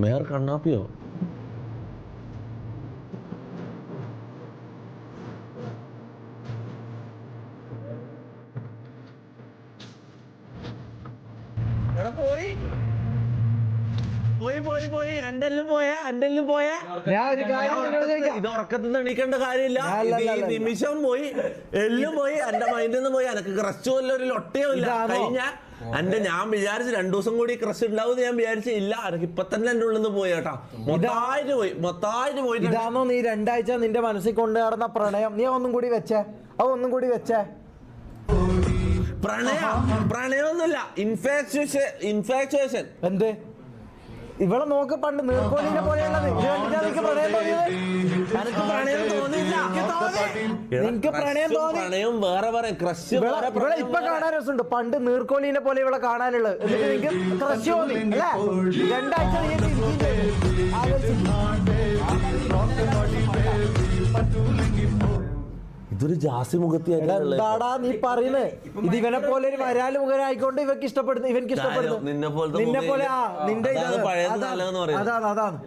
Mayor കണ്ണാപ്പിയോ? ഇത് ഉറക്കത്തിൽ നിന്ന് എണീക്കേണ്ട കാര്യമില്ല. ഈ നിമിഷം പോയി, എല്ലാം പോയി, എന്റെ മൈൻഡിൽ നിന്ന് പോയി. എനക്ക് ക്രഷ് പോലും ഒരു ലൊട്ടയോ ഇല്ല. കഴിഞ്ഞ എന്റെ ഞാൻ വിചാരിച്ചു 2 ദിവസം കൂടി ക്രഷ് ഉണ്ടാവും ഞാൻ വിചാരിച്ചു. ഇല്ല, എനക്ക് ഇപ്പൊ തന്നെ എന്റെ ഉള്ളിൽ നിന്ന് പോയി കേട്ടാ. മൊത്തമായിട്ട് പോയി. ഇതാണോ നീ 2 ആഴ്ച നിന്റെ മനസ്സിൽ കൊണ്ട് നടന്ന പ്രണയം? നീ ഒന്നും കൂടി വെച്ചേ, ഒന്നും കൂടി വെച്ചേ. പ്രണയമൊന്നുമില്ല, ഇൻഫാക്ച്വേഷൻ. എന്ത്? ഇവളെ നോക്ക്, പണ്ട് നീർക്കോലിനെ പോലെയുള്ളത്. നിനക്ക് പ്രണയം തോന്നി? പ്രണയം വേറെ പറയാം, ക്രഷ് ഇവിടെ ഇപ്പൊ കാണാൻ രസമുണ്ട്. പണ്ട് നീർക്കോലിനെ പോലെ ഇവളെ കാണാനുള്ളത്. എന്നിട്ട് നിനക്ക് ക്രഷ് തോന്നി അല്ലേ? 2 ആഴ്ച ഇതൊരു ജാസി മുഖത്തിയാടാ നീ പറയുന്നത്. ഇത് ഇവനെ പോലെ ഒരു വരാല് മുഖനായിക്കൊണ്ട് ഇവർക്ക് ഇഷ്ടപ്പെടുന്നു, ഇവർക്ക് ഇഷ്ടപ്പെടുന്നു. നിന്നെ പോലെ നിന്റെ പോലെ. നിന്റെ അതാണ്.